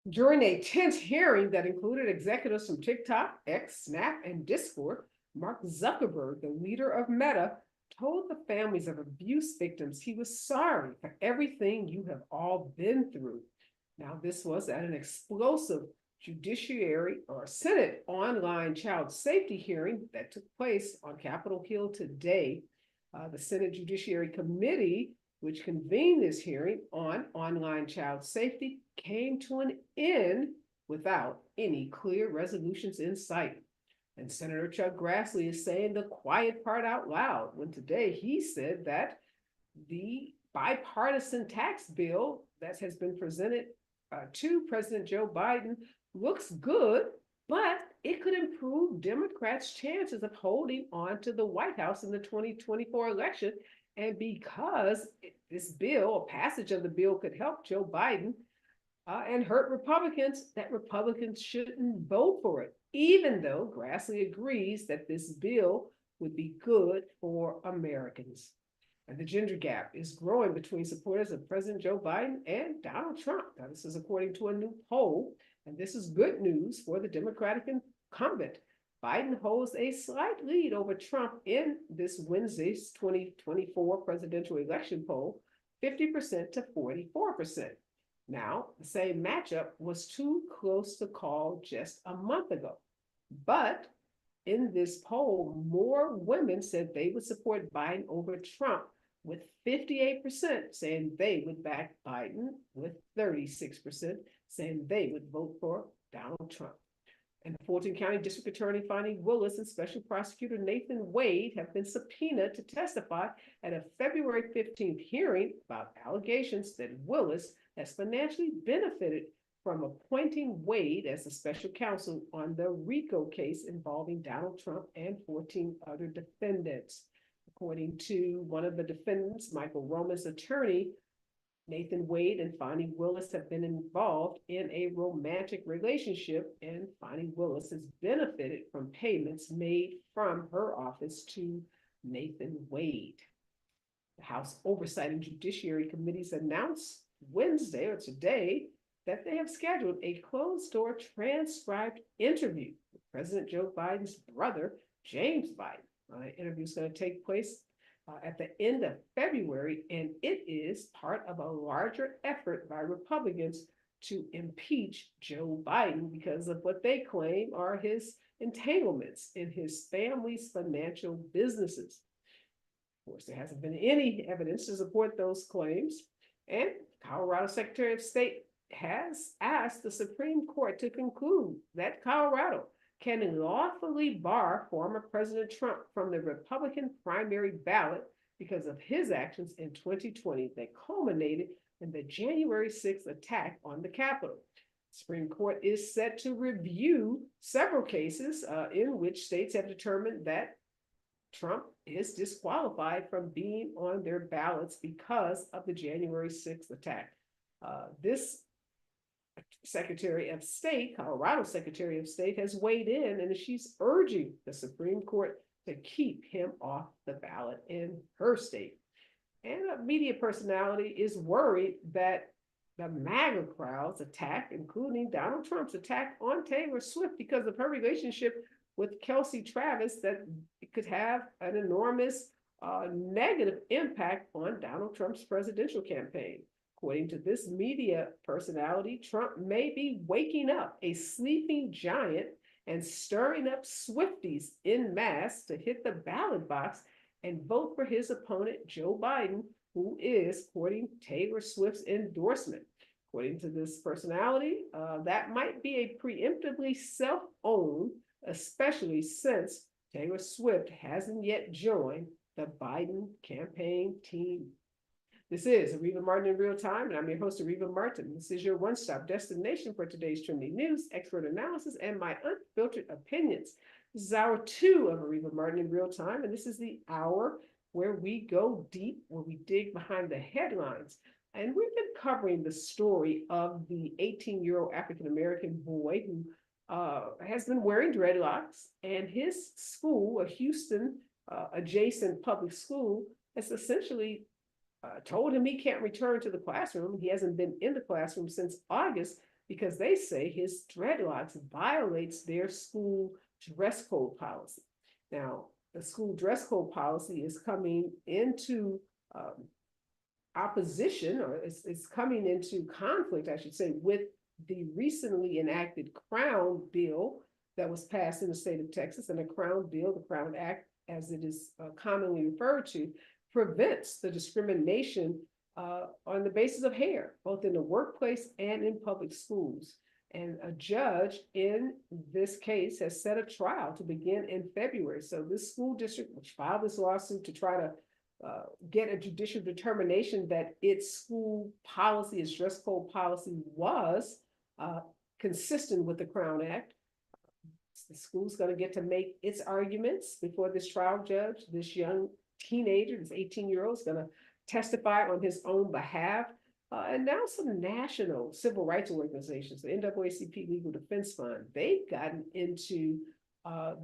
During a tense hearing that included executives from TikTok, X, Snap, and Discord, Mark Zuckerberg, the leader of Meta, told the families of abuse victims he was sorry for everything you have all been through. Now, this was at an explosive Judiciary or Senate online child safety hearing that took place on Capitol Hill today. The Senate Judiciary Committee, which convened this hearing on online child safety, came to an end without any clear resolutions in sight. And Senator Chuck Grassley is saying the quiet part out loud when today he said that the bipartisan tax bill that has been presented to President Joe Biden looks good, but it could improve Democrats' chances of holding on to the White House in the 2024 election. And because this bill, or passage of the bill, could help Joe Biden and hurt Republicans, that Republicans shouldn't vote for it, even though Grassley agrees that this bill would be good for Americans. And the gender gap is growing between supporters of President Joe Biden and Donald Trump. Now, this is according to a new poll, and this is good news for the Democratic incumbent. Biden holds a slight lead over Trump in this Wednesday's 2024 presidential election poll, 50% to 44%. Now, the same matchup was too close to call just a month ago. But in this poll, more women said they would support Biden over Trump, with 58% saying they would back Biden, with 36% saying they would vote for Donald Trump. And Fulton County District Attorney Fonnie Willis and Special Prosecutor Nathan Wade have been subpoenaed to testify at a February 15th hearing about allegations that Willis has financially benefited from appointing Wade as a special counsel on the RICO case involving Donald Trump and 14 other defendants. According to one of the defendants, Michael Roman's attorney, Nathan Wade and Fonnie Willis have been involved in a romantic relationship, and Fonnie Willis has benefited from payments made from her office to Nathan Wade. The House Oversight and Judiciary Committees announced Wednesday or today that they have scheduled a closed-door transcribed interview with President Joe Biden's brother, James Biden. The interview is going to take place at the end of February, and it is part of a larger effort by Republicans to impeach Joe Biden because of what they claim are his entanglements in his family's financial businesses. Of course, there hasn't been any evidence to support those claims, and Colorado Secretary of State has asked the Supreme Court to conclude that Colorado can lawfully bar former President Trump from the Republican primary ballot because of his actions in 2020 that culminated in the January 6th attack on the Capitol. The Supreme Court is set to review several cases in which states have determined that Trump is disqualified from being on their ballots because of the January 6th attack. This Secretary of State, Colorado Secretary of State, has weighed in, and she's urging the Supreme Court to keep him off the ballot in her state. And a media personality is worried that the MAGA crowd's attack, including Donald Trump's attack on Taylor Swift because of her relationship with Kelsey Travis, that it could have an enormous negative impact on Donald Trump's presidential campaign. According to this media personality, Trump may be waking up a sleeping giant and stirring up Swifties en masse to hit the ballot box and vote for his opponent, Joe Biden, who is courting Taylor Swift's endorsement. According to this personality, that might be a preemptively self-owned, especially since Taylor Swift hasn't yet joined the Biden campaign team. This is Areva Martin in real time, and I'm your host, Areva Martin. This is your one-stop destination for today's trending news, expert analysis, and my unfiltered opinions. This is hour 2 of Areva Martin in real time, and this is the hour where we go deep, where we dig behind the headlines. And we've been covering the story of the 18-year-old African-American boy who has been wearing dreadlocks, and his school, a Houston adjacent public school, has essentially told him he can't return to the classroom. He hasn't been in the classroom since August because they say his dreadlocks violates their school dress code policy. Now, the school dress code policy is coming into opposition, or it's coming into conflict, I should say, with the recently enacted Crown Bill that was passed in the state of Texas. And the Crown Bill, the Crown Act, as it is commonly referred to, prevents the discrimination on the basis of hair, both in the workplace and in public schools. And a judge in this case has set a trial to begin in February. So this school district, which filed this lawsuit to try to get a judicial determination that its school policy, its dress code policy was consistent with the Crown Act. The school's going to get to make its arguments before this trial judge. This young teenager, this 18-year-old, is going to testify on his own behalf. And now some national civil rights organizations, the NAACP Legal Defense Fund, they've gotten into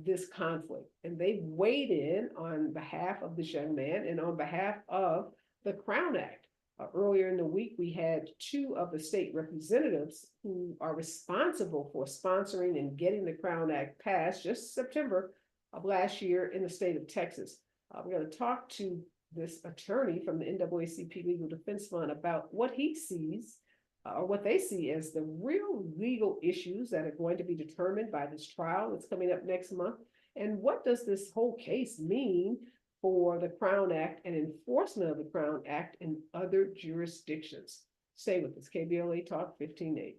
this conflict, and they weighed in on behalf of this young man and on behalf of the Crown Act. Earlier in the week, we had two of the state representatives who are responsible for sponsoring and getting the Crown Act passed just September of last year in the state of Texas. We're going to talk to this attorney from the NAACP Legal Defense Fund about what he sees or what they see as the real legal issues that are going to be determined by this trial that's coming up next month. And what does this whole case mean for the Crown Act and enforcement of the Crown Act in other jurisdictions? Stay with us, KBLA Talk 1580.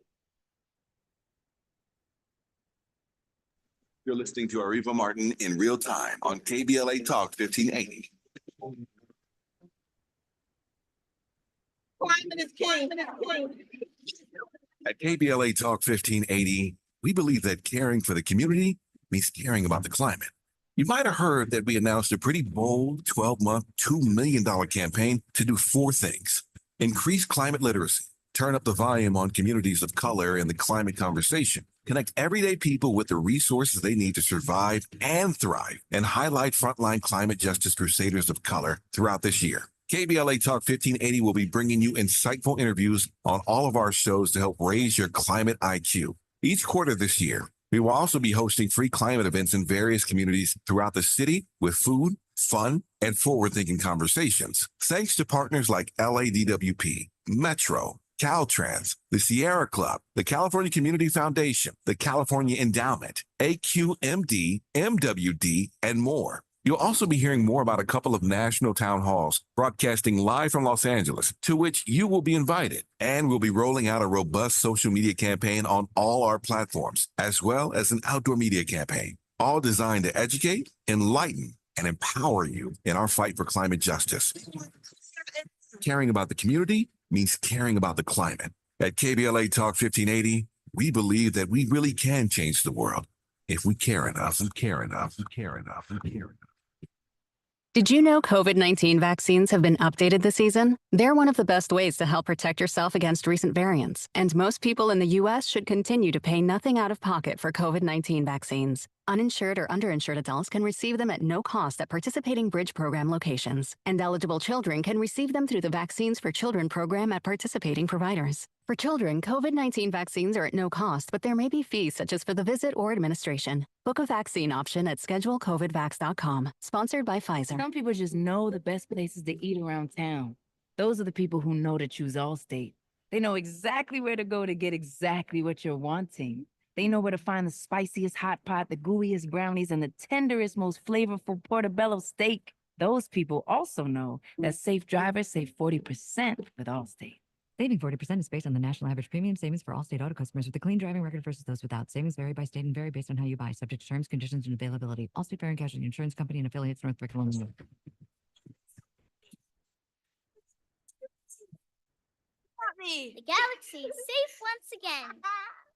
You're listening to Areva Martin in real time on KBLA Talk 1580. At KBLA Talk 1580, we believe that caring for the community means caring about the climate. You might have heard that we announced a pretty bold 12-month, $2 million campaign to do 4 things: increase climate literacy, turn up the volume on communities of color in the climate conversation, connect everyday people with the resources they need to survive and thrive, and highlight frontline climate justice crusaders of color throughout this year. KBLA Talk 1580 will be bringing you insightful interviews on all of our shows to help raise your climate IQ. Each quarter this year, we will also be hosting free climate events in various communities throughout the city with food, fun, and forward-thinking conversations. Thanks to partners like LADWP, Metro, Caltrans, the Sierra Club, the California Community Foundation, the California Endowment, AQMD, MWD, and more. You'll also be hearing more about a couple of national town halls broadcasting live from Los Angeles, to which you will be invited. And we'll be rolling out a robust social media campaign on all our platforms, as well as an outdoor media campaign, all designed to educate, enlighten, and empower you in our fight for climate justice. Caring about the community means caring about the climate. At KBLA Talk 1580, we believe that we really can change the world if we care enough and care enough and care enough and care enough. Did you know COVID-19 vaccines have been updated this season? They're one of the best ways to help protect yourself against recent variants, and most people in the U.S. should continue to pay nothing out of pocket for COVID-19 vaccines. Uninsured or underinsured adults can receive them at no cost at participating Bridge program locations, and eligible children can receive them through the Vaccines for Children program at participating providers. For children, COVID-19 vaccines are at no cost, but there may be fees such as for the visit or administration. Book a vaccine option at schedulecovidvax.com. Sponsored by Pfizer. Some people just know the best places to eat around town. Those are the people who know to choose Allstate. They know exactly where to go to get exactly what you're wanting. They know where to find the spiciest hot pot, the gooeyest brownies, and the tenderest, most flavorful portobello steak. Those people also know that safe drivers save 40% with Allstate. Saving 40% is based on the national average premium savings for all state auto customers with a clean driving record versus those without. Savings vary by state and vary based on how you buy, subject to terms, conditions, and availability. Allstate Fire and Casualty Insurance Company and affiliates, Northbrook, Illinois. The galaxy is safe once again.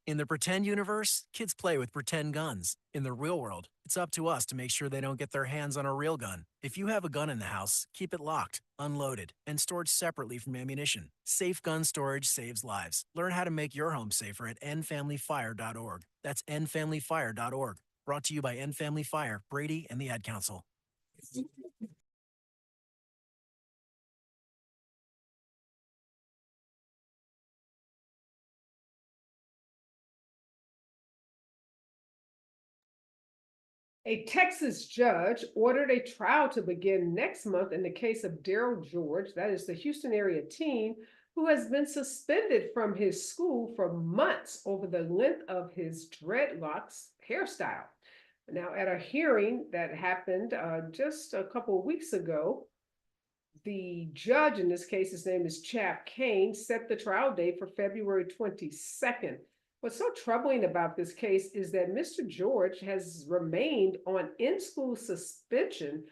In the pretend universe, kids play with pretend guns. In the real world, it's up to us to make sure they don't get their hands on a real gun. If you have a gun in the house, keep it locked, unloaded, and stored separately from ammunition. Safe gun storage saves lives. Learn how to make your home safer at endfamilyfire.org. That's endfamilyfire.org. Brought to you by End Family Fire, Brady, and the Ad Council. A Texas judge ordered a trial to begin next month in the case of Daryl George, that is the Houston area teen, who has been suspended from his school for months over the length of his dreadlocks hairstyle. Now, at a hearing that happened just a couple of weeks ago, the judge in this case, his name is Chap Kane, set the trial date for February 22nd. What's so troubling about this case is that Mr. George has remained on in-school suspension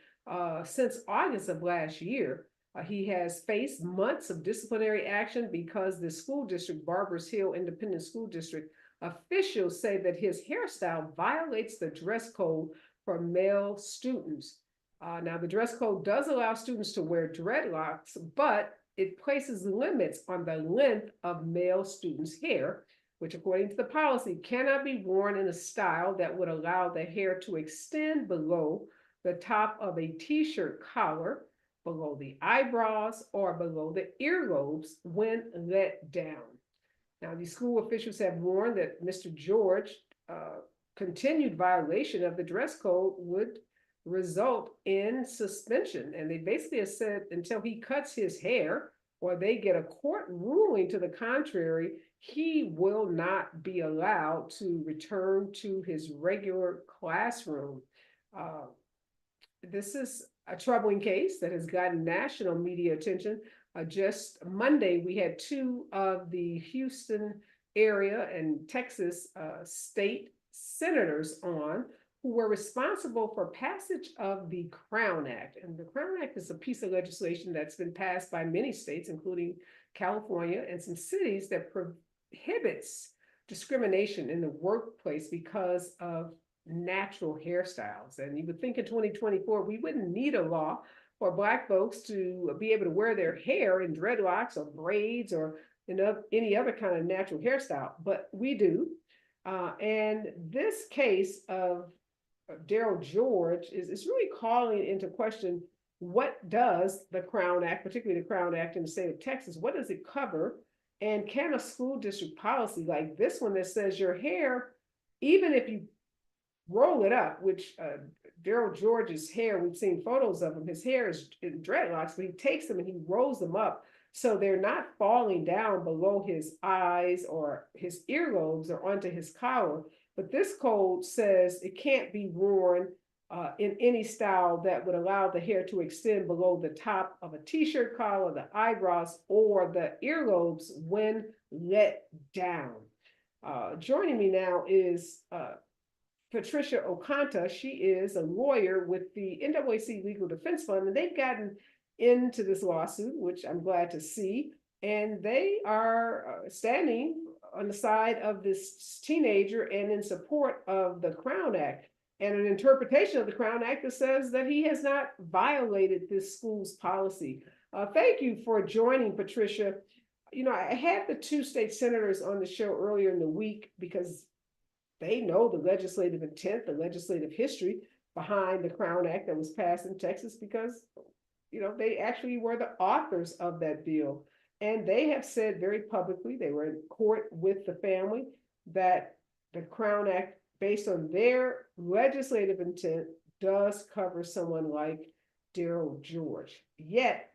since August of last year. He has faced months of disciplinary action because the school district, Barbers Hill Independent School District, officials say that his hairstyle violates the dress code for male students. Now, the dress code does allow students to wear dreadlocks, but it places limits on the length of male students' hair, which according to the policy cannot be worn in a style that would allow the hair to extend below the top of a t-shirt collar, below the eyebrows, or below the earlobes when let down. Now, the school officials have warned that Mr. George continued violation of the dress code would result in suspension. And they basically have said until he cuts his hair or they get a court ruling to the contrary, he will not be allowed to return to his regular classroom. This is a troubling case that has gotten national media attention. Just Monday, we had two of the Houston area and Texas state senators on who were responsible for passage of the Crown Act. And the Crown Act is a piece of legislation that's been passed by many states, including California and some cities, that prohibits discrimination in the workplace because of natural hairstyles. And you would think in 2024, we wouldn't need a law for Black folks to be able to wear their hair in dreadlocks or braids or any other kind of natural hairstyle, but we do. And this case of Daryl George is really calling into question, what does the Crown Act, particularly the Crown Act in the state of Texas, what does it cover? And can a school district policy like this one that says your hair, even if you roll it up, which Daryl George's hair, we've seen photos of him, his hair is in dreadlocks, but he takes them and he rolls them up so they're not falling down below his eyes or his earlobes or onto his collar. But this code says it can't be worn in any style that would allow the hair to extend below the top of a t-shirt collar, the eyebrows, or the earlobes when let down. Joining me now is Patricia Okanta. She is a lawyer with the NAAC Legal Defense Fund, and they've gotten into this lawsuit, which I'm glad to see. And they are standing on the side of this teenager and in support of the Crown Act and an interpretation of the Crown Act that says that he has not violated this school's policy. Thank you for joining, Patricia. You know, I had the two state senators on the show earlier in the week because they know the legislative intent, the legislative history behind the Crown Act that was passed in Texas because, you know, they actually were the authors of that bill. And they have said very publicly, they were in court with the family, that the Crown Act, based on their legislative intent, does cover someone like Daryl George. Yet,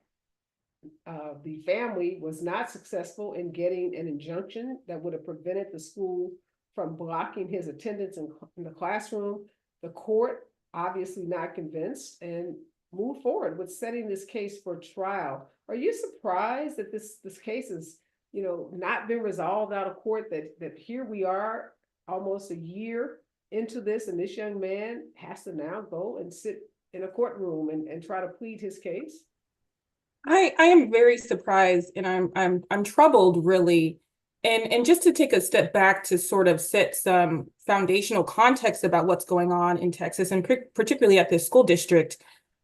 the family was not successful in getting an injunction that would have prevented the school from blocking his attendance in the classroom. The court, obviously not convinced, and moved forward with setting this case for trial. Are you surprised that this case has, you know, not been resolved out of court, that here we are almost a year into this and this young man has to now go and sit in a courtroom and try to plead his case? I am very surprised, and I'm troubled, really. And just to take a step back to sort of set some foundational context about what's going on in Texas, and particularly at this school district.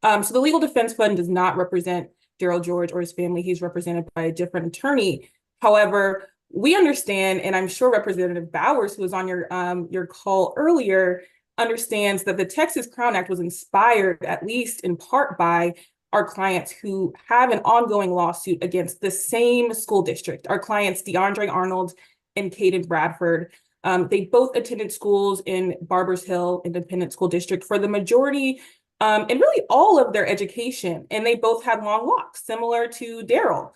So the Legal Defense Fund does not represent Daryl George or his family. He's represented by a different attorney. However, we understand, and I'm sure Representative Bowers, who was on your call earlier, understands that the Texas Crown Act was inspired, at least in part, by our clients who have an ongoing lawsuit against the same school district. Our clients, DeAndre Arnold and Caden Bradford, They both attended schools in Barbers Hill Independent School District for the majority and really all of their education. And they both had long locks, similar to Daryl.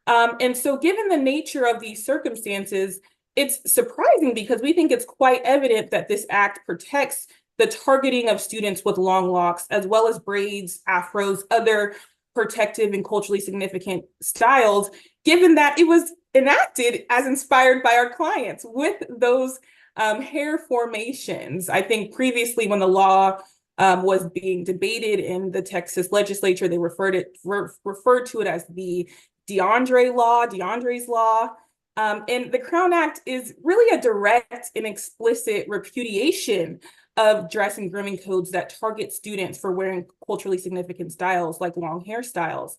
And so given the nature of these circumstances, it's surprising because we think it's quite evident that this act protects the targeting of students with long locks, as well as braids, afros, other protective and culturally significant styles, given that it was enacted as inspired by our clients with those hair formations. I think previously when the law was being debated in the Texas legislature, they referred to it as the DeAndre's law. And the Crown Act is really a direct and explicit repudiation of dress and grooming codes that target students for wearing culturally significant styles like long hairstyles.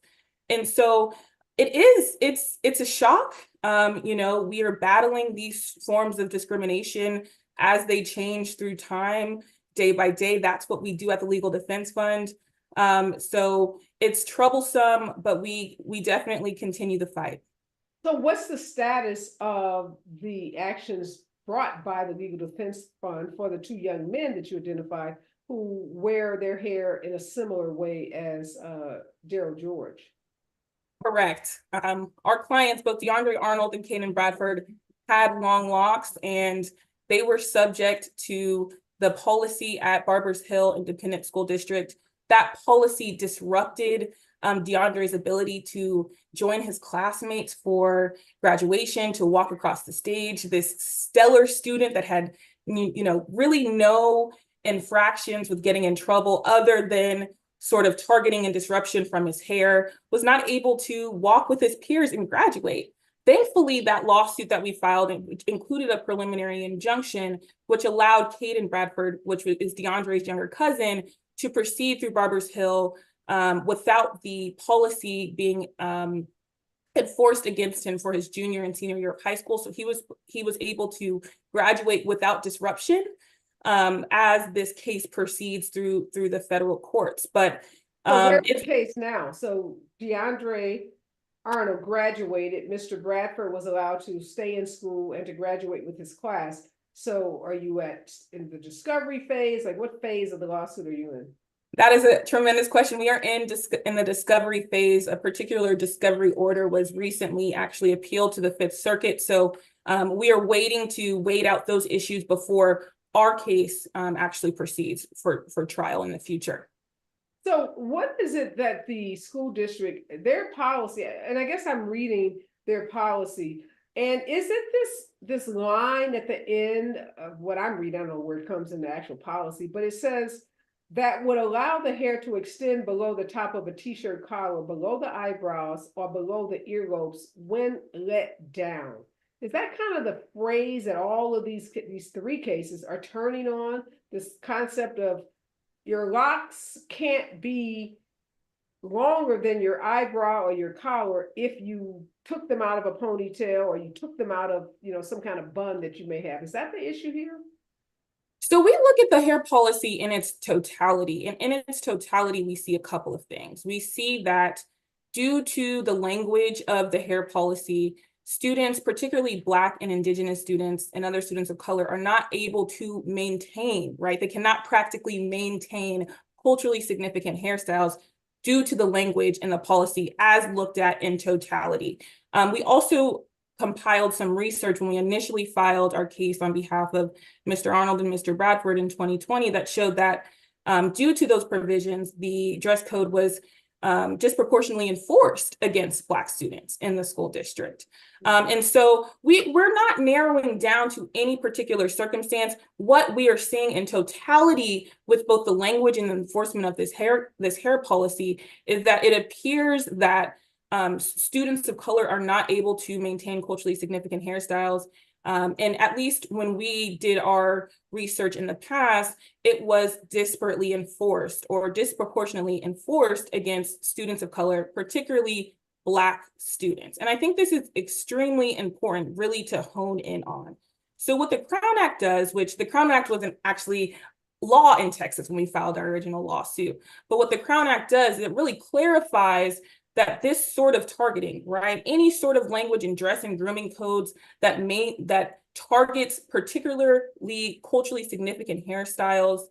And so it's a shock. We are battling these forms of discrimination as they change through time, day by day. That's what we do at the Legal Defense Fund. So it's troublesome, but we definitely continue the fight. So what's the status of the actions brought by the Legal Defense Fund for the two young men that you identified who wear their hair in a similar way as Daryl George? Correct. Our clients, both DeAndre Arnold and Kaden Bradford, had long locks, and they were subject to the policy at Barbers Hill Independent School District. That policy disrupted DeAndre's ability to join his classmates for graduation, to walk across the stage. This stellar student that had, really no infractions with getting in trouble other than sort of targeting and disruption from his hair, was not able to walk with his peers and graduate. Thankfully, that lawsuit that we filed included a preliminary injunction, which allowed Kaden Bradford, which is DeAndre's younger cousin, to proceed through Barbers Hill without the policy being enforced against him for his junior and senior year of high school. So he was able to graduate without disruption as this case proceeds through the federal courts. But where's the case now? So DeAndre Arnold graduated. Mr. Bradford was allowed to stay in school and to graduate with his class. So are you in the discovery phase? Like, what phase of the lawsuit are you in? That is a tremendous question. We are in the discovery phase. A particular discovery order was recently actually appealed to the Fifth Circuit. So we are waiting to wait out those issues before our case actually proceeds for trial in the future. So what is it that the school district, their policy, and I guess I'm reading their policy, and is it this line at the end of what I'm reading? I don't know where it comes in the actual policy, but it says that would allow the hair to extend below the top of a t-shirt collar, below the eyebrows, or below the earlobes when let down. Is that kind of the phrase that all of these three cases are turning on? This concept of your locks can't be longer than your eyebrow or your collar if you took them out of a ponytail or you took them out of, some kind of bun that you may have. Is that the issue here? So we look at the hair policy in its totality, and in its totality, we see a couple of things. We see that due to the language of the hair policy, students, particularly Black and Indigenous students and other students of color, are not able to maintain, right? They cannot practically maintain culturally significant hairstyles due to the language and the policy as looked at in totality. We also compiled some research when we initially filed our case on behalf of Mr. Arnold and Mr. Bradford in 2020 that showed that due to those provisions, the dress code was disproportionately enforced against Black students in the school district. And so we're not narrowing down to any particular circumstance. What we are seeing in totality with both the language and the enforcement of this hair policy is that it appears that students of color are not able to maintain culturally significant hairstyles. And at least when we did our research in the past, it was disparately enforced or disproportionately enforced against students of color, particularly Black students. And I think this is extremely important really to hone in on. So what the Crown Act does, which the Crown Act wasn't actually law in Texas when we filed our original lawsuit, but what the Crown Act does is it really clarifies that this sort of targeting, right, any sort of language in dress and grooming codes that targets particularly culturally significant hairstyles,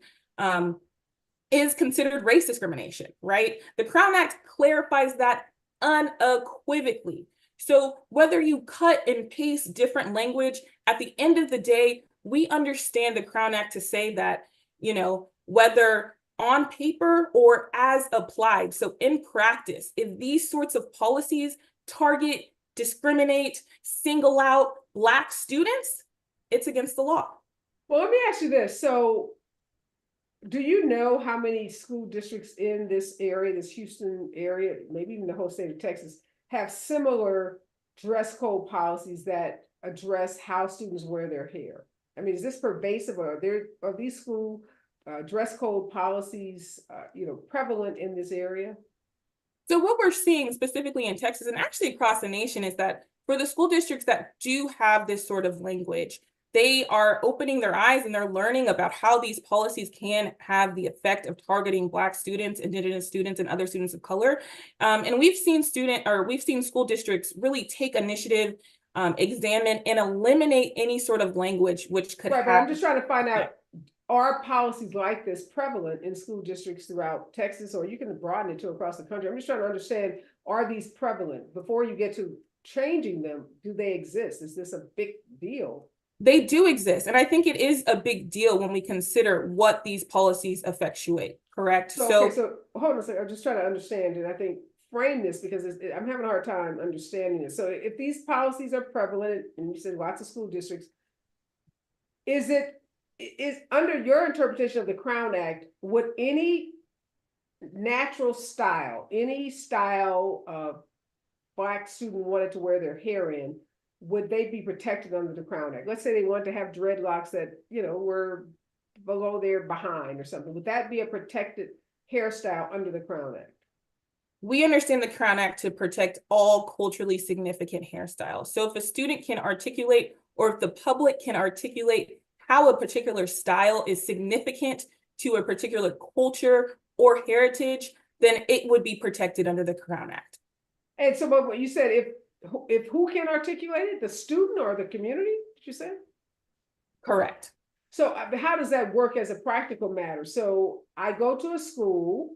is considered race discrimination, right? The Crown Act clarifies that unequivocally. So whether you cut and paste different language, at the end of the day, we understand the Crown Act to say that, whether on paper or as applied. So in practice, if these sorts of policies target, discriminate, single out Black students, it's against the law. Well, let me ask you this. So do you know how many school districts in this area, this Houston area, maybe even the whole state of Texas, have similar dress code policies that address how students wear their hair? I mean, is this pervasive, or are these school dress code policies, prevalent in this area? So what we're seeing specifically in Texas and actually across the nation is that for the school districts that do have this sort of language, they are opening their eyes and they're learning about how these policies can have the effect of targeting Black students, Indigenous students, and other students of color. And we've seen school districts really take initiative, examine and eliminate any sort of language which could Right, but have. I'm just trying to find out, are policies like this prevalent in school districts throughout Texas, or you can broaden it to across the country? I'm just trying to understand, are these prevalent? Before you get to changing them, do they exist? Is this a big deal? They do exist. And I think it is a big deal when we consider what these policies effectuate, correct? So hold on a second. I'm just trying to understand, and I think frame this because I'm having a hard time understanding it. So if these policies are prevalent, and you said lots of school districts, is under your interpretation of the Crown Act, would any natural style, any style of Black student wanted to wear their hair in, would they be protected under the Crown Act? Let's say they wanted to have dreadlocks that, were below their behind or something. Would that be a protected hairstyle under the Crown Act? We understand the Crown Act to protect all culturally significant hairstyles. So if a student can articulate, or if the public can articulate how a particular style is significant to a particular culture or heritage, then it would be protected under the Crown Act. And so what you said, if who can articulate it, the student or the community, did you say? Correct. So how does that work as a practical matter? So I go to a school,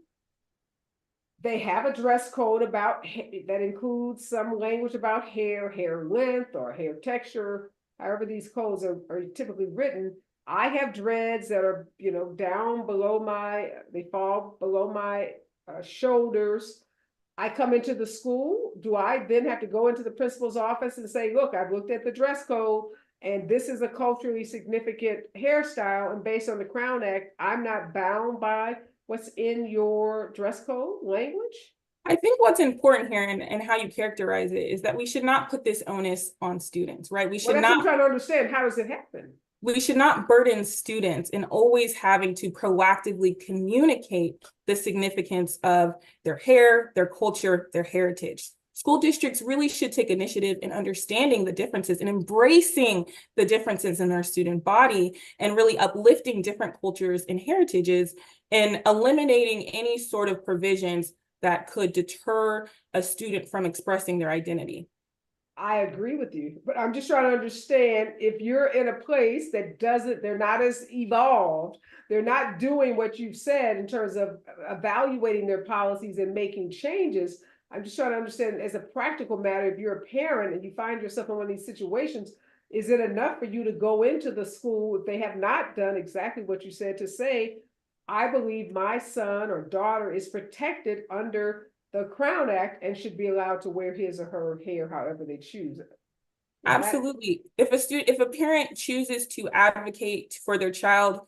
they have a dress code that includes some language about hair length or hair texture, however these codes are typically written. I have dreads that are, down below they fall below my shoulders. I come into the school. Do I then have to go into the principal's office and say, look, I've looked at the dress code and this is a culturally significant hairstyle, and based on the Crown Act, I'm not bound by what's in your dress code language? I think what's important here and how you characterize it is that we should not put this onus on students, right? That's what I'm trying to understand. How does it happen? We should not burden students in always having to proactively communicate the significance of their hair, their culture, their heritage. School districts really should take initiative in understanding the differences and embracing the differences in their student body and really uplifting different cultures and heritages and eliminating any sort of provisions that could deter a student from expressing their identity. I agree with you, but I'm just trying to understand, if you're in a place that they're not as evolved, they're not doing what you've said in terms of evaluating their policies and making changes. I'm just trying to understand, as a practical matter, if you're a parent and you find yourself in one of these situations, is it enough for you to go into the school if they have not done exactly what you said, to say, I believe my son or daughter is protected under the Crown Act and should be allowed to wear his or her hair however they choose? Absolutely. If a parent chooses to advocate for their child,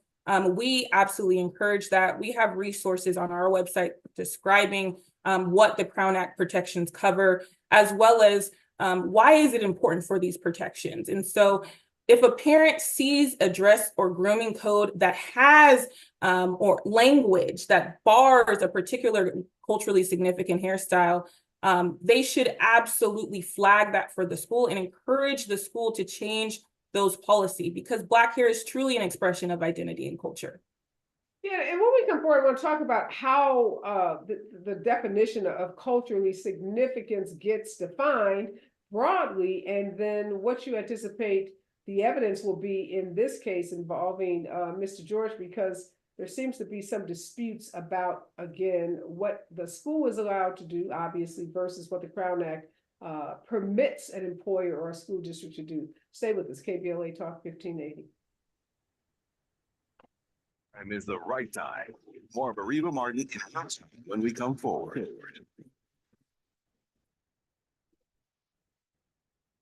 we absolutely encourage that. We have resources on our website describing what the Crown Act protections cover, as well as why is it important for these protections. And so if a parent sees a dress or grooming code that has or language that bars a particular culturally significant hairstyle, they should absolutely flag that for the school and encourage the school to change those policies, because Black hair is truly an expression of identity and culture. Yeah, and when we come forward, I want to talk about how the definition of culturally significance gets defined broadly, and then what you anticipate the evidence will be in this case involving Mr. George, because there seems to be some disputes about, again, what the school is allowed to do, obviously, versus what the Crown Act permits an employer or a school district to do. Stay with us, KBLA Talk 1580. Time is the right time. More of Areva Martin when we come forward.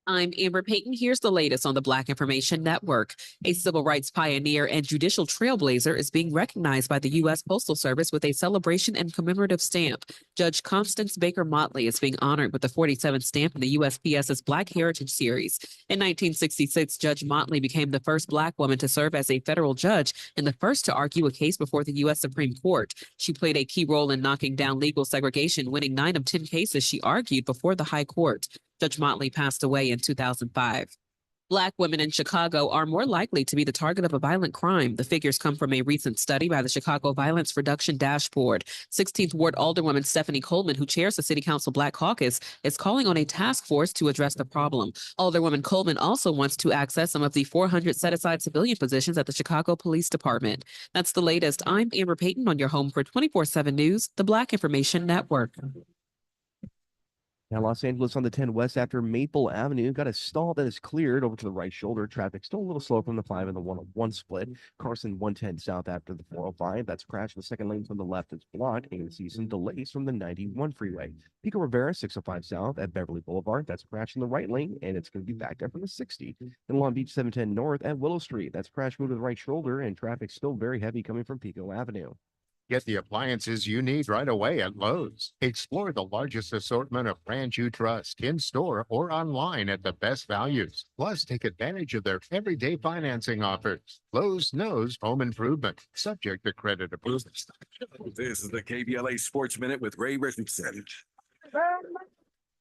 I'm Amber Payton. Here's the latest on the Black Information Network. A civil rights pioneer and judicial trailblazer is being recognized by the U.S. Postal Service with a celebration and commemorative stamp. Judge Constance Baker Motley is being honored with the 47th stamp in the USPS's Black Heritage Series. In 1966, Judge Motley became the first Black woman to serve as a federal judge and the first to argue a case before the U.S. Supreme Court. She played a key role in knocking down legal segregation, winning 9 of 10 cases she argued before the High Court. Judge Motley passed away in 2005. Black women in Chicago are more likely to be the target of a violent crime. The figures come from a recent study by the Chicago Violence Reduction Dashboard. 16th Ward Alderwoman Stephanie Coleman, who chairs the City Council Black Caucus, is calling on a task force to address the problem. Alderwoman Coleman also wants to access some of the 400 set-aside civilian positions at the Chicago Police Department. That's the latest. I'm Amber Payton on your home for 24/7 News, the Black Information Network. Now, Los Angeles on the 10 West after Maple Avenue got a stall that is cleared over to the right shoulder. Traffic still a little slow from the 5 and the 101 split. Carson 110 south after the 405. That's a crash. The second lane from the left is blocked. And you can see some delays from the 91 freeway. Pico Rivera 605 south at Beverly Boulevard. That's a crash in the right lane, and it's going to be backed up from the 60. And Long Beach 710 north at Willow Street. That's a crash moved to the right shoulder, and traffic still very heavy coming from Pico Avenue. Get the appliances you need right away at Lowe's. Explore the largest assortment of brands you trust in-store or online at the best values. Plus, take advantage of their everyday financing offers. Lowe's knows home improvement, subject to credit approval. This is the KBLA Sports Minute with Ray Richardson.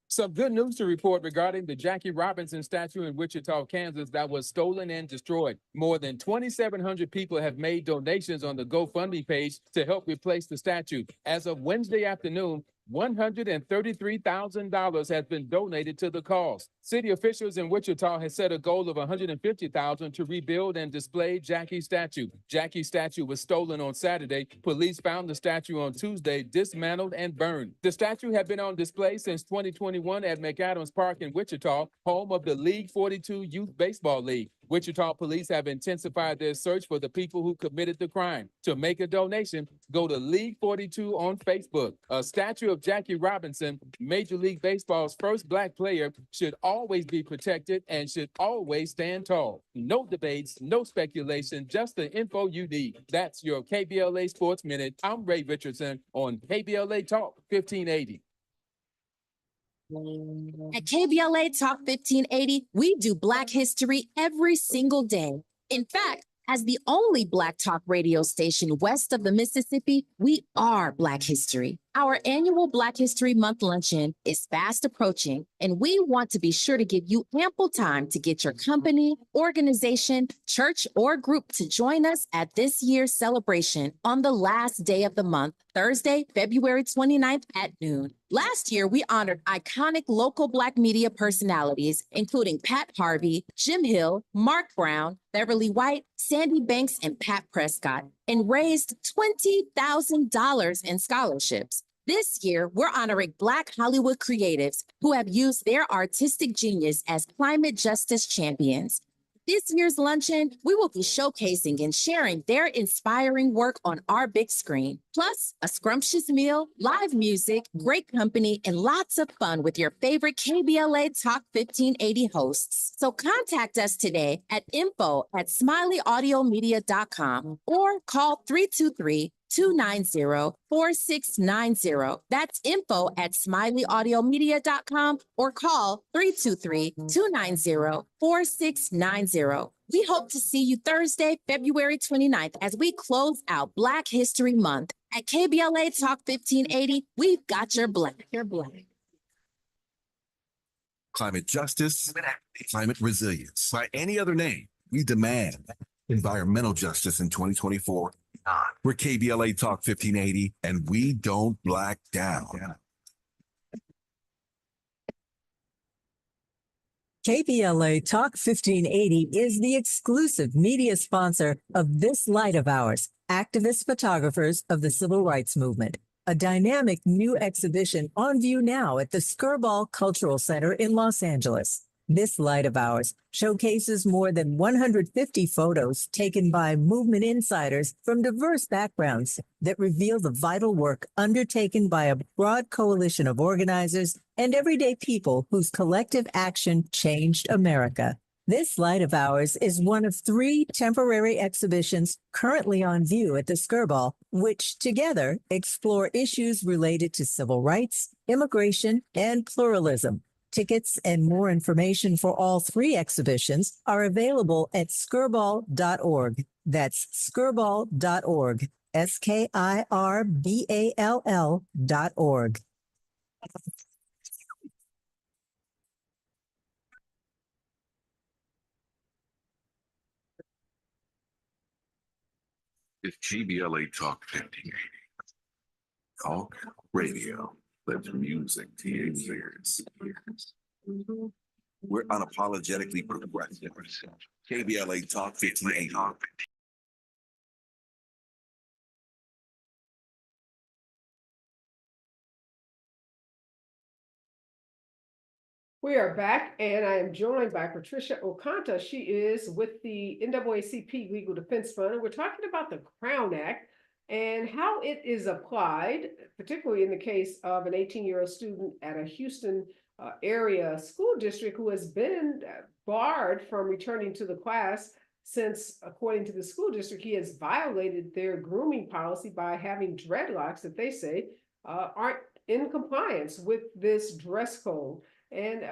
Some good news to report regarding the Jackie Robinson statue in Wichita, Kansas that was stolen and destroyed. More than 2,700 people have made donations on the GoFundMe page to help replace the statue. As of Wednesday afternoon, $133,000 has been donated to the cause. City officials in Wichita has set a goal of $150,000 to rebuild and display Jackie's statue. Jackie's statue was stolen on Saturday. Police found the statue on Tuesday, dismantled and burned. The statue had been on display since 2021 at McAdams Park in Wichita, home of the League 42 Youth Baseball League. Wichita police have intensified their search for the people who committed the crime. To make a donation, go to League 42 on Facebook. A statue of Jackie Robinson, Major League Baseball's first Black player, should always be protected and should always stand tall. No debates, no speculation, just the info you need. That's your KBLA Sports Minute. I'm Ray Richardson on KBLA Talk 1580. At KBLA Talk 1580, we do Black history every single day. In fact, as the only Black talk radio station west of the Mississippi, we are Black history. Our annual Black History Month luncheon is fast approaching, and we want to be sure to give you ample time to get your company, organization, church, or group to join us at this year's celebration on the last day of the month, Thursday, February 29th at noon. Last year, we honored iconic local Black media personalities, including Pat Harvey, Jim Hill, Mark Brown, Beverly White, Sandy Banks, and Pat Prescott, and raised $20,000 in scholarships. This year, we're honoring Black Hollywood creatives who have used their artistic genius as climate justice champions. This year's luncheon, we will be showcasing and sharing their inspiring work on our big screen. Plus, a scrumptious meal, live music, great company, and lots of fun with your favorite KBLA Talk 1580 hosts. So contact us today at info@smileyAudiomedia.com or call 323-290-4690. That's info@smileyAudiomedia.com or call 323-290-4690. We hope to see you Thursday, February 29th, as we close out Black History Month. At KBLA Talk 1580, we've got your Black. Your Black. Climate justice, climate resilience. By any other name, we demand environmental justice in 2024. We're KBLA Talk 1580, and we don't black down. KBLA Talk 1580 is the exclusive media sponsor of this light of ours, activist photographers of the civil rights movement, a dynamic new exhibition on view now at the Skirball Cultural Center in Los Angeles. This light of ours showcases more than 150 photos taken by movement insiders from diverse backgrounds that reveal the vital work undertaken by a broad coalition of organizers and everyday people whose collective action changed America. This light of ours is one of 3 temporary exhibitions currently on view at the Skirball, which together explore issues related to civil rights, immigration, and pluralism. Tickets and more information for all 3 exhibitions are available at skirball.org. That's skirball.org. SKIRBALL.org. It's KBLA Talk 1580. Talk radio. Let music to your ears. We're unapologetically progressive. KBLA Talk 1580. We are back, and I am joined by Patricia Okanta. She is with the NAACP Legal Defense Fund, and we're talking about the Crown Act and how it is applied, particularly in the case of an 18-year-old student at a Houston area school district who has been barred from returning to the class since, according to the school district, he has violated their grooming policy by having dreadlocks that they say aren't in compliance with this dress code. And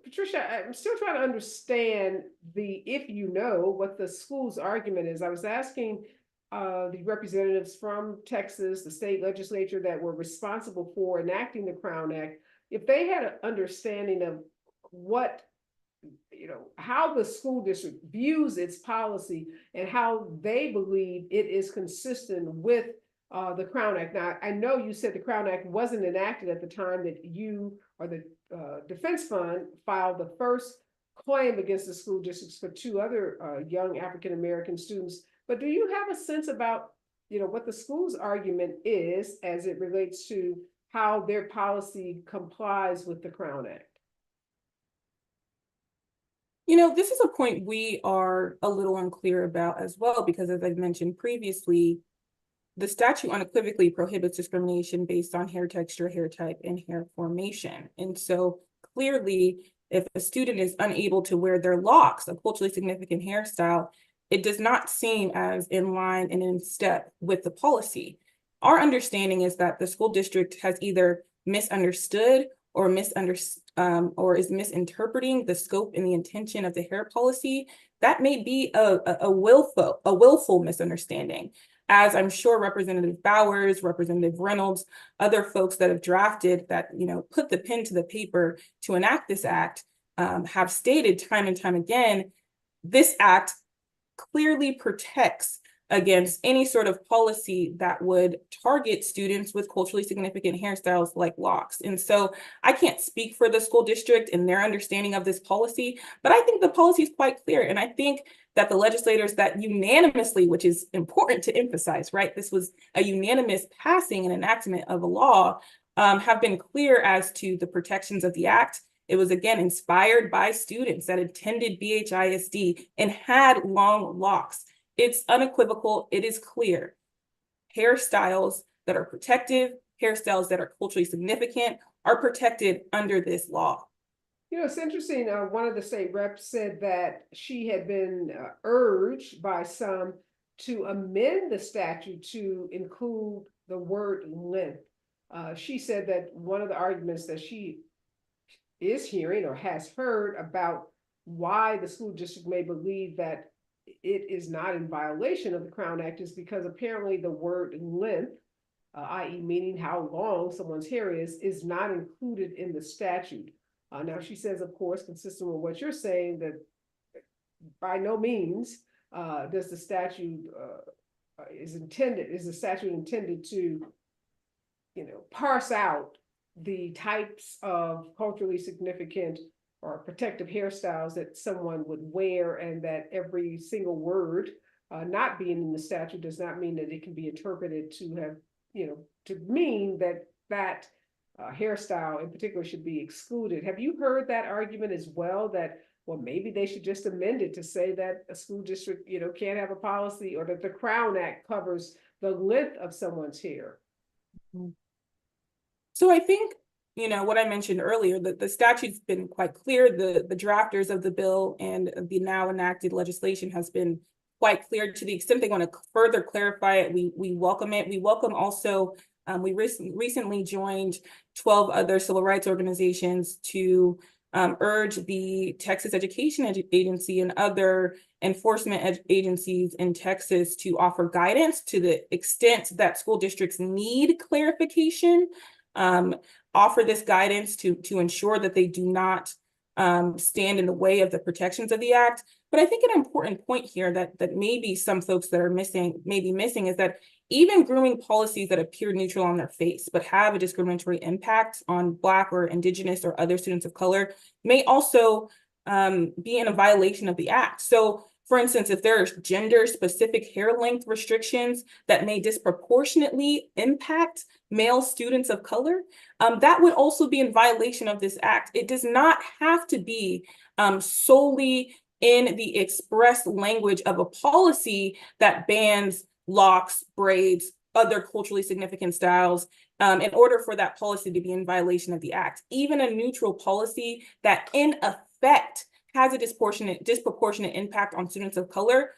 Patricia, I'm still trying to understand if you know what the school's argument is. I was asking the representatives from Texas, the state legislature that were responsible for enacting the Crown Act, if they had an understanding of what, how the school district views its policy and how they believe it is consistent with the Crown Act. Now, I know you said the Crown Act wasn't enacted at the time that you or the Defense Fund filed the first claim against the school districts for 2 other young African-American students. But do you have a sense about, what the school's argument is as it relates to how their policy complies with the Crown Act? This is a point we are a little unclear about as well, because as I've mentioned previously, the statute unequivocally prohibits discrimination based on hair texture, hair type, and hair formation. And so clearly, if a student is unable to wear their locks, a culturally significant hairstyle, it does not seem as in line and in step with the policy. Our understanding is that the school district has either misunderstood or is misinterpreting the scope and the intention of the hair policy. That may be a willful misunderstanding. As I'm sure Representative Bowers, Representative Reynolds, other folks that have drafted that, put the pen to the paper to enact this act have stated time and time again, this act clearly protects against any sort of policy that would target students with culturally significant hairstyles like locks. And so I can't speak for the school district and their understanding of this policy, but I think the policy is quite clear. And I think that the legislators that unanimously, which is important to emphasize, right? This was a unanimous passing and enactment of a law, have been clear as to the protections of the act. It was, again, inspired by students that attended BHISD and had long locks. It's unequivocal. It is clear. Hairstyles that are protective, hairstyles that are culturally significant are protected under this law. It's interesting. One of the state reps said that she had been urged by some to amend the statute to include the word length. She said that one of the arguments that she is hearing or has heard about why the school district may believe that it is not in violation of the Crown Act is because apparently the word length, i.e. meaning how long someone's hair is not included in the statute. Now she says, of course, consistent with what you're saying, that by no means does the statute is the statute intended to, parse out the types of culturally significant or protective hairstyles that someone would wear, and that every single word not being in the statute does not mean that it can be interpreted to have, to mean that hairstyle in particular should be excluded. Have you heard that argument as well, that, well, maybe they should just amend it to say that a school district, can't have a policy, or that the Crown Act covers the length of someone's hair? So I think, what I mentioned earlier, that the statute's been quite clear. The drafters of the bill and the now enacted legislation has been quite clear. To the extent they want to further clarify it, we welcome it. We welcome also, we recently joined 12 other civil rights organizations to urge the Texas Education Agency and other enforcement agencies in Texas to offer guidance to the extent that school districts need clarification. Offer this guidance to ensure that they do not stand in the way of the protections of the act. But I think an important point here that maybe some folks that are missing is that even grooming policies that appear neutral on their face but have a discriminatory impact on Black or Indigenous or other students of color may also be in a violation of the act. So, for instance, if there are gender-specific hair length restrictions that may disproportionately impact male students of color, that would also be in violation of this act. It does not have to be solely in the express language of a policy that bans locks, braids, other culturally significant styles, in order for that policy to be in violation of the act. Even a neutral policy that in effect has a disproportionate impact on students of color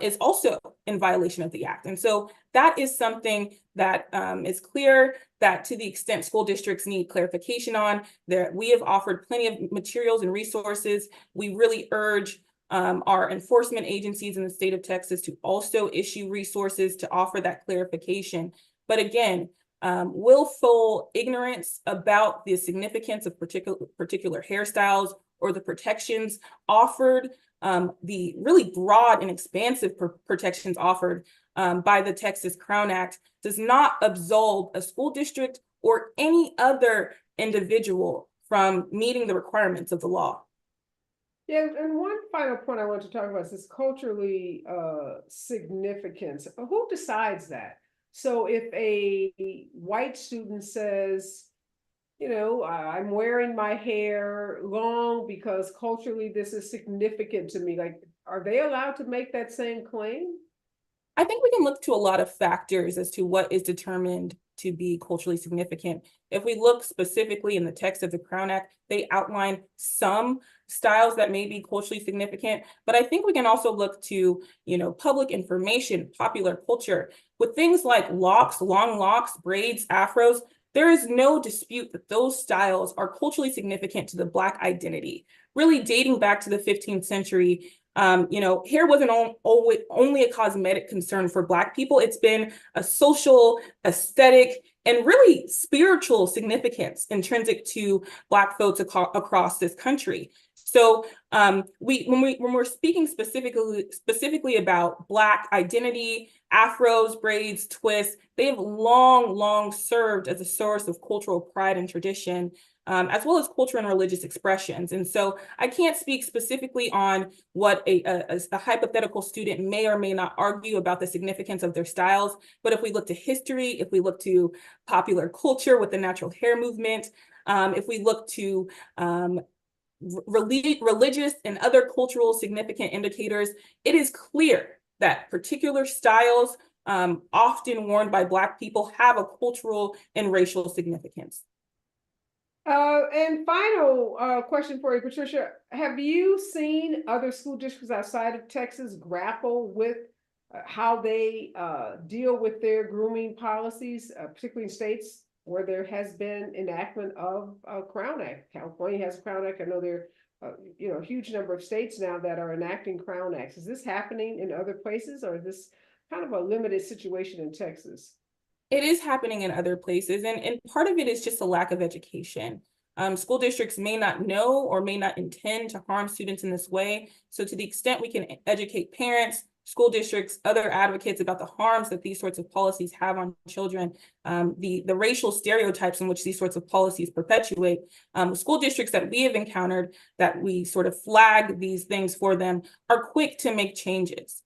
is also in violation of the act. And so that is something that is clear, that to the extent school districts need clarification on, that we have offered plenty of materials and resources. We really urge our enforcement agencies in the state of Texas to also issue resources to offer that clarification. But again, willful ignorance about the significance of particular hairstyles or the protections offered, the really broad and expansive protections offered by the Texas Crown Act does not absolve a school district or any other individual from meeting the requirements of the law. Yeah, and one final point I want to talk about is this culturally significance. Who decides that? So if a white student says, I'm wearing my hair long because culturally this is significant to me, like, are they allowed to make that same claim? I think we can look to a lot of factors as to what is determined to be culturally significant. If we look specifically in the text of the Crown Act, they outline some styles that may be culturally significant, but I think we can also look to, public information, popular culture. With things like locks, long locks, braids, afros, there is no dispute that those styles are culturally significant to the Black identity. Really dating back to the 15th century, hair wasn't only a cosmetic concern for Black people. It's been a social, aesthetic, and really spiritual significance intrinsic to Black folks across this country. So when we're speaking specifically about Black identity, afros, braids, twists, they have long served as a source of cultural pride and tradition, as well as culture and religious expressions. And so I can't speak specifically on what a hypothetical student may or may not argue about the significance of their styles. But if we look to history, if we look to popular culture with the natural hair movement, if we look to religious and other cultural significant indicators, it is clear that particular styles often worn by Black people have a cultural and racial significance. And final question for you, Patricia. Have you seen other school districts outside of Texas grapple with how they deal with their grooming policies, particularly in states where there has been enactment of a Crown Act? California has a Crown Act. I know there are a huge number of states now that are enacting Crown Acts. Is this happening in other places, or is this kind of a limited situation in Texas? It is happening in other places, and part of it is just a lack of education. School districts may not know or may not intend to harm students in this way. So to the extent we can educate parents, school districts, other advocates about the harms that these sorts of policies have on children, the racial stereotypes in which these sorts of policies perpetuate. School districts that we have encountered, that we sort of flag these things for them, are quick to make changes.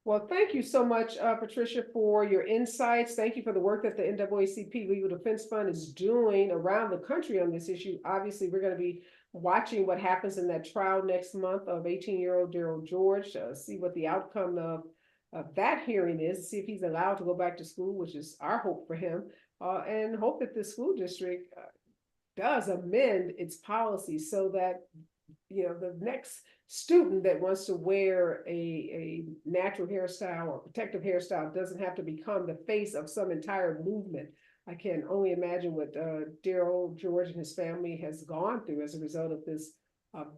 Well, thank you so much, Patricia, for your insights. Thank you for the work that the NAACP Legal Defense Fund is doing around the country on this issue. Obviously, we're going to be watching what happens in that trial next month of 18-year-old Daryl George, see what the outcome of that hearing is, see if he's allowed to go back to school, which is our hope for him, and hope that the school district does amend its policy so that, you know, the next student that wants to wear a natural hairstyle or protective hairstyle doesn't have to become the face of some entire movement. I can only imagine what Daryl George and his family has gone through as a result of this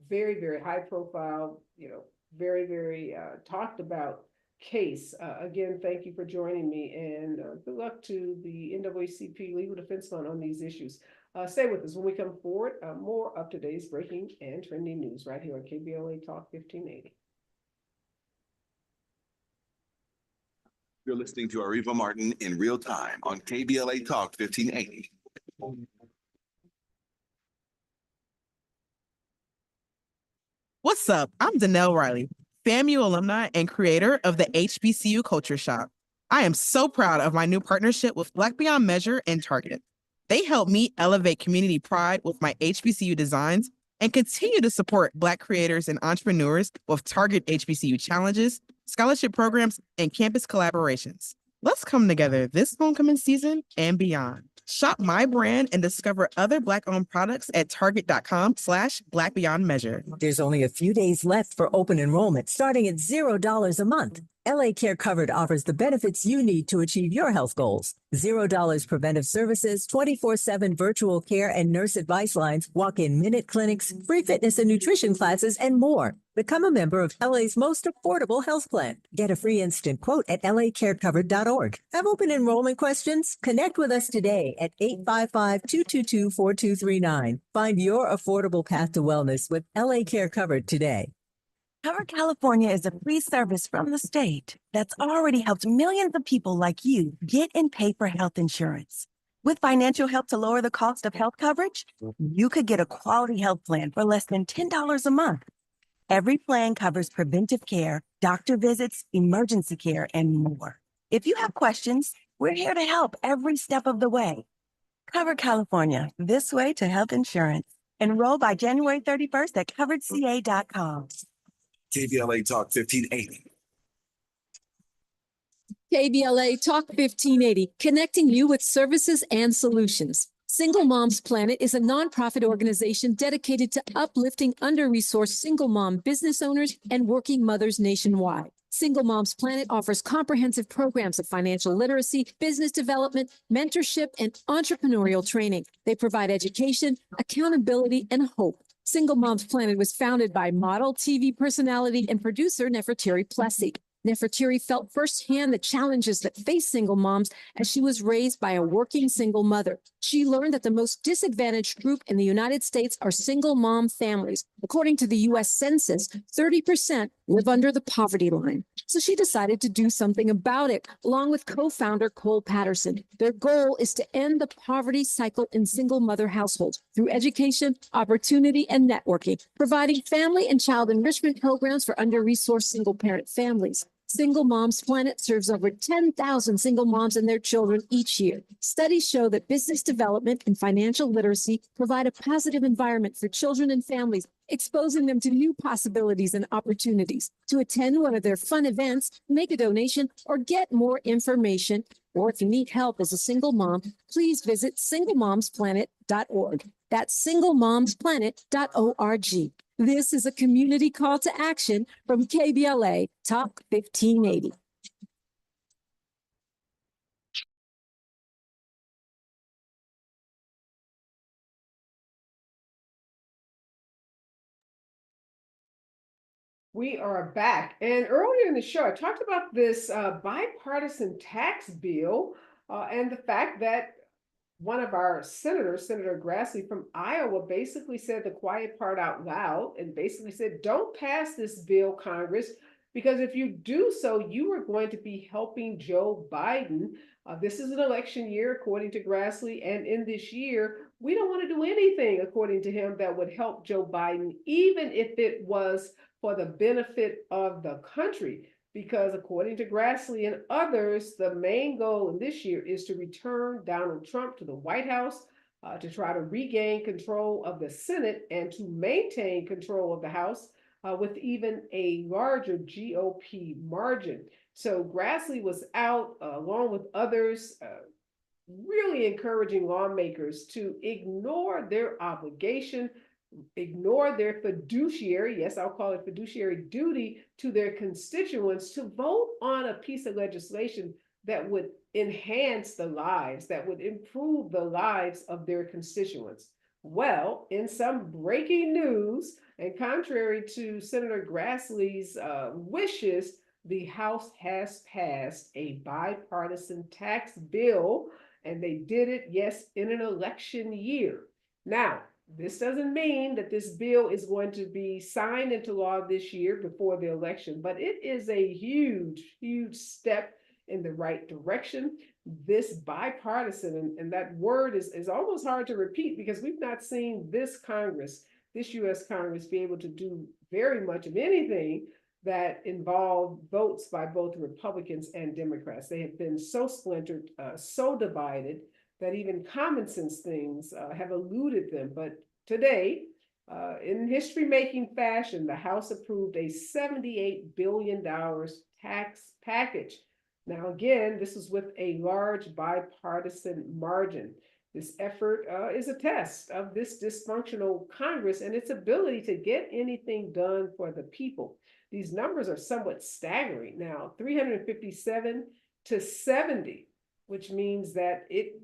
very, very high profile, you know, very, very talked about case. Again, thank you for joining me, and good luck to the NAACP Legal Defense Fund on these issues. Stay with us when we come forward. More up-to-date breaking and trending news right here on KBLA Talk 1580. You're listening to Areva Martin in real time on KBLA Talk 1580. What's up? I'm Danelle Riley, FAMU alumni and creator of the HBCU Culture Shop. I am so proud of my new partnership with Black Beyond Measure and Target. They help me elevate community pride with my HBCU designs and continue to support Black creators and entrepreneurs with Target HBCU challenges, scholarship programs, and campus collaborations. Let's come together this homecoming season and beyond. Shop my brand and discover other Black-owned products at target.com/BlackBeyondMeasure. There's only a few days left for open enrollment, starting at $0 a month. LA Care Covered offers the benefits you need to achieve your health goals. $0 preventive services, 24/7 virtual care and nurse advice lines, walk-in minute clinics, free fitness and nutrition classes, and more. Become a member of LA's most affordable health plan. Get a free instant quote at lacarecovered.org. Have open enrollment questions? Connect with us today at 855-222-4239. Find your affordable path to wellness with LA Care Covered today. Cover California is a free service from the state that's already helped millions of people like you get and pay for health insurance. With financial help to lower the cost of health coverage, you could get a quality health plan for less than $10 a month. Every plan covers preventive care, doctor visits, emergency care, and more. If you have questions, we're here to help every step of the way. Cover California, this way to health insurance. Enroll by January 31st at coveredca.com. KBLA Talk 1580. KBLA Talk 1580, connecting you with services and solutions. Single Moms Planet is a nonprofit organization dedicated to uplifting under-resourced single mom business owners and working mothers nationwide. Single Moms Planet offers comprehensive programs of financial literacy, business development, mentorship, and entrepreneurial training. They provide education, accountability, and hope. Single Moms Planet was founded by model, TV personality, and producer Nefertiri Plessy. Nefertiri felt firsthand the challenges that face single moms as she was raised by a working single mother. She learned that the most disadvantaged group in the United States are single mom families. According to the U.S. Census, 30% live under the poverty line. So she decided to do something about it, along with co-founder Cole Patterson. Their goal is to end the poverty cycle in single mother households through education, opportunity, and networking, providing family and child enrichment programs for under-resourced single-parent families. Single Moms Planet serves over 10,000 single moms and their children each year. Studies show that business development and financial literacy provide a positive environment for children and families, exposing them to new possibilities and opportunities. To attend one of their fun events, make a donation, or get more information, or if you need help as a single mom, please visit singlemomsplanet.org. That's singlemomsplanet.org. This is a community call to action from KBLA Talk 1580. We are back. And earlier in the show, I talked about this bipartisan tax bill and the fact that one of our senators, Senator Grassley from Iowa, basically said the quiet part out loud and basically said, don't pass this bill, Congress. because if you do so, you are going to be helping Joe Biden. This is an election year, according to Grassley, and in this year, we don't want to do anything, according to him, that would help Joe Biden, even if it was for the benefit of the country. Because according to Grassley and others, the main goal in this year is to return Donald Trump to the White House, to try to regain control of the Senate and to maintain control of the House with even a larger GOP margin. So Grassley was out along with others, really encouraging lawmakers to ignore their obligation, ignore their fiduciary, yes, I'll call it fiduciary duty to their constituents, to vote on a piece of legislation that would enhance the lives, that would improve the lives of their constituents. Well, in some breaking news, and contrary to Senator Grassley's wishes, the House has passed a bipartisan tax bill, and they did it, yes, in an election year. Now, this doesn't mean that this bill is going to be signed into law this year before the election, but it is a huge, huge step in the right direction. This bipartisan, and that word is almost hard to repeat because we've not seen this Congress, this US Congress, be able to do very much of anything that involved votes by both Republicans and Democrats. They have been so splintered, so divided, that even common sense things have eluded them. But today, in history-making fashion, the House approved a $78 billion tax package. Now, again, this is with a large bipartisan margin. This effort is a test of this dysfunctional Congress and its ability to get anything done for the people. These numbers are somewhat staggering. Now, 357 to 70, which means that it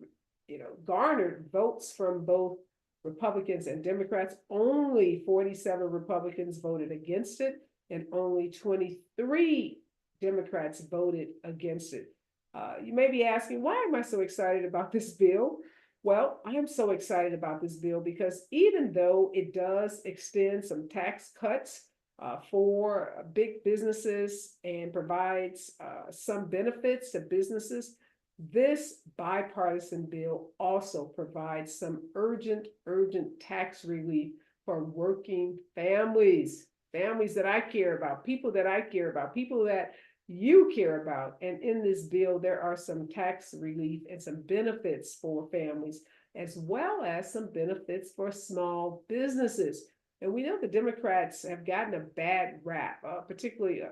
garnered votes from both Republicans and Democrats. Only 47 Republicans voted against it, and only 23 Democrats voted against it. You may be asking, why am I so excited about this bill? Well, I am so excited about this bill because even though it does extend some tax cuts for big businesses and provides some benefits to businesses, this bipartisan bill also provides some urgent tax relief for working families, families that I care about, people that I care about, people that you care about. And in this bill, there are some tax relief and some benefits for families, as well as some benefits for small businesses. And we know the Democrats have gotten a bad rap, particularly a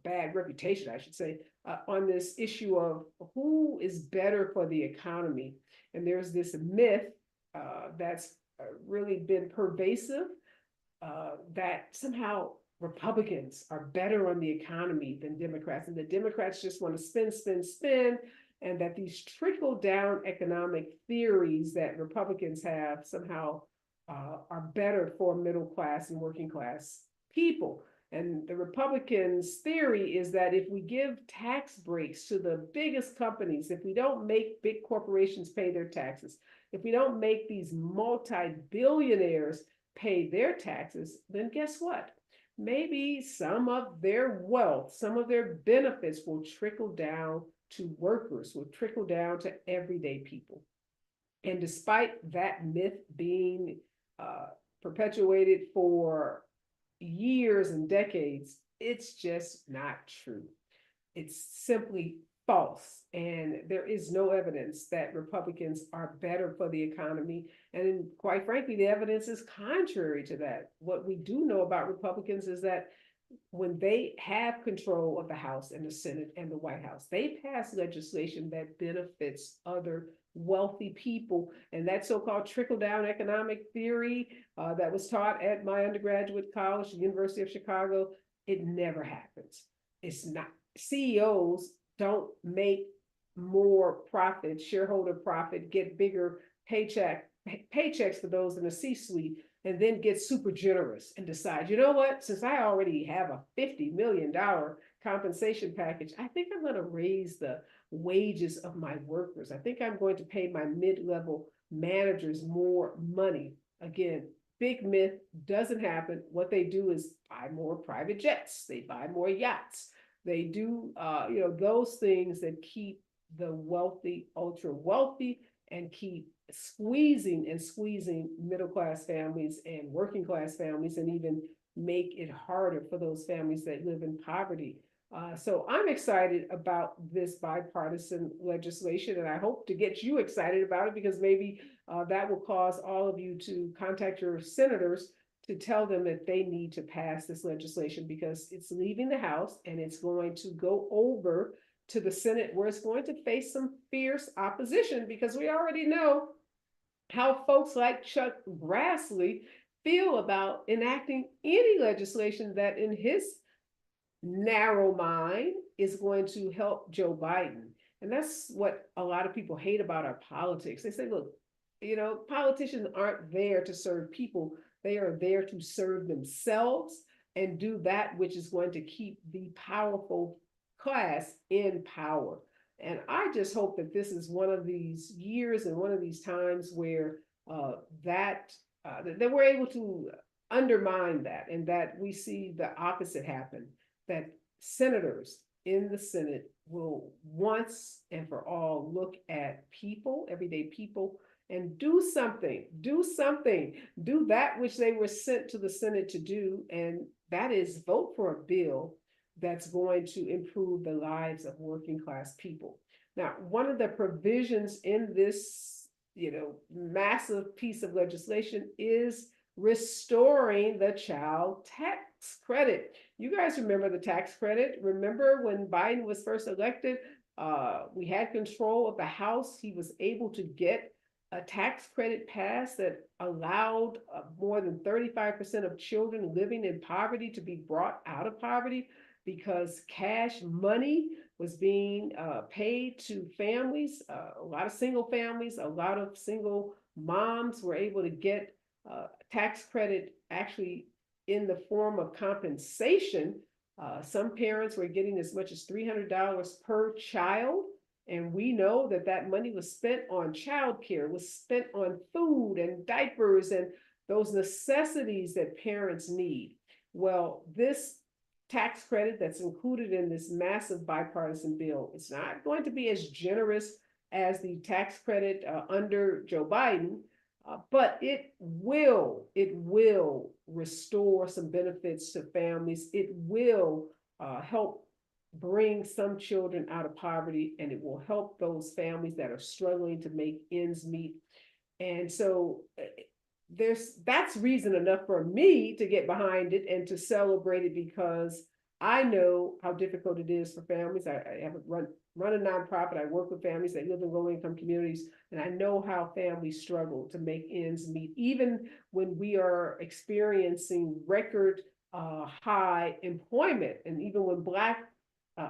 bad reputation, I should say, on this issue of who is better for the economy. And there's this myth that's really been pervasive that somehow Republicans are better on the economy than Democrats, and the Democrats just want to spend, and that these trickle-down economic theories that Republicans have somehow are better for middle class and working class people. And the Republicans' theory is that if we give tax breaks to the biggest companies, if we don't make big corporations pay their taxes, if we don't make these multi-billionaires pay their taxes, then guess what? Maybe some of their wealth, some of their benefits will trickle down to workers, will trickle down to everyday people. And despite that myth being perpetuated for years and decades, it's just not true. It's simply false. And there is no evidence that Republicans are better for the economy. And quite frankly, the evidence is contrary to that. What we do know about Republicans is that when they have control of the House and the Senate and the White House, they pass legislation that benefits other wealthy people. And that so-called trickle-down economic theory that was taught at my undergraduate college, the University of Chicago, it never happens. It's not. CEOs don't make more profit, shareholder profit, get bigger paychecks for those in the C-suite, and then get super generous and decide, you know what, since I already have a $50 million compensation package, I think I'm going to raise the wages of my workers. I think I'm going to pay my mid-level managers more money. Again, big myth, doesn't happen. What they do is buy more private jets, they buy more yachts, they do those things that keep the wealthy ultra wealthy and keep squeezing and squeezing middle class families and working class families, and even make it harder for those families that live in poverty. So I'm excited about this bipartisan legislation, and I hope to get you excited about it, because maybe that will cause all of you to contact your senators to tell them that they need to pass this legislation, because it's leaving the House and it's going to go over to the Senate, where it's going to face some fierce opposition, because we already know how folks like Chuck Grassley feel about enacting any legislation that in his narrow mind is going to help Joe Biden. And that's what a lot of people hate about our politics. They say, look, politicians aren't there to serve people. They are there to serve themselves and do that which is going to keep the powerful class in power. And I just hope that this is one of these years and one of these times where that we're able to undermine that, and that we see the opposite happen, that senators in the Senate will once and for all look at people, everyday people, and do that which they were sent to the Senate to do, and that is vote for a bill that's going to improve the lives of working class people. Now, one of the provisions in this, massive piece of legislation is restoring the child tax credit. You guys remember the tax credit? Remember when Biden was first elected, we had control of the House. He was able to get a tax credit passed that allowed more than 35% of children living in poverty to be brought out of poverty, because cash money was being paid to families. A lot of single families, a lot of single moms were able to get tax credit actually in the form of compensation. Some parents were getting as much as $300 per child. And we know that that money was spent on childcare, was spent on food and diapers and those necessities that parents need. Well, this tax credit that's included in this massive bipartisan bill, it's not going to be as generous as the tax credit under Joe Biden, but it will restore some benefits to families. It will help bring some children out of poverty, and it will help those families that are struggling to make ends meet. And so that's reason enough for me to get behind it and to celebrate it, because I know how difficult it is for families. I have run a nonprofit. I work with families that live in low-income communities, and I know how families struggle to make ends meet, even when we are experiencing record high employment, and even when Black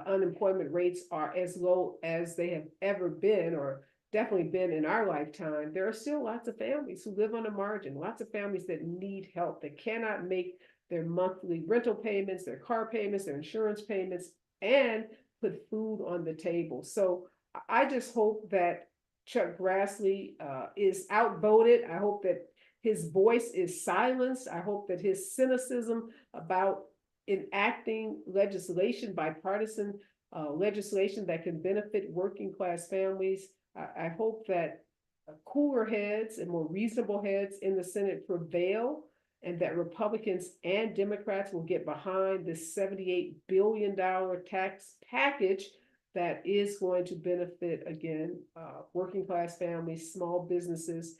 unemployment rates are as low as they have ever been, or definitely been in our lifetime. There are still lots of families who live on the margin, lots of families that need help, that cannot make their monthly rental payments, their car payments, their insurance payments, and put food on the table. So I just hope that Chuck Grassley is outvoted. I hope that his voice is silenced. I hope that his cynicism about enacting legislation, bipartisan legislation that can benefit working class families, I hope that cooler heads and more reasonable heads in the Senate prevail, and that Republicans and Democrats will get behind this $78 billion tax package that is going to benefit, again, working class families, small businesses.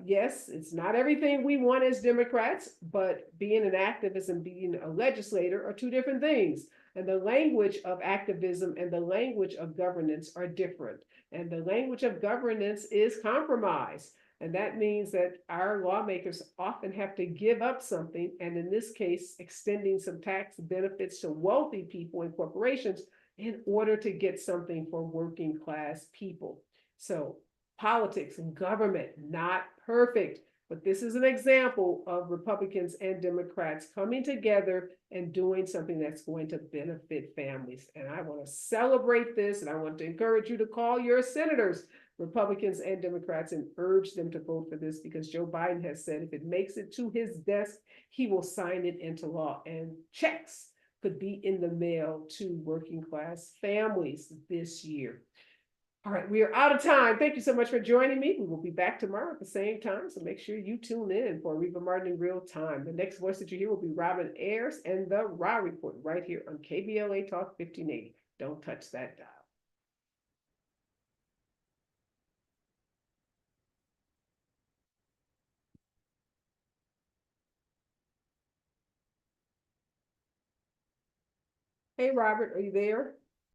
Yes, it's not everything we want as Democrats, but being an activist and being a legislator are two different things. And the language of activism and the language of governance are different. And the language of governance is compromise. And that means that our lawmakers often have to give up something, and in this case, extending some tax benefits to wealthy people and corporations in order to get something for working class people. So politics and government, not perfect, but this is an example of Republicans and Democrats coming together and doing something that's going to benefit families. And I want to celebrate this, and I want to encourage you to call your senators Republicans and Democrats and urge them to vote for this because Joe Biden has said if it makes it to his desk, he will sign it into law, and checks could be in the mail to working class families this year. All right, we are out of time. Thank you so much for joining me. We will be back tomorrow at the same time, so make sure you tune in for Areva Martin in real time. The next voice that you hear will be Robin Ayers and the Raw Report right here on KBLA Talk 1580. Don't touch that dial. Hey, Robert, are you there?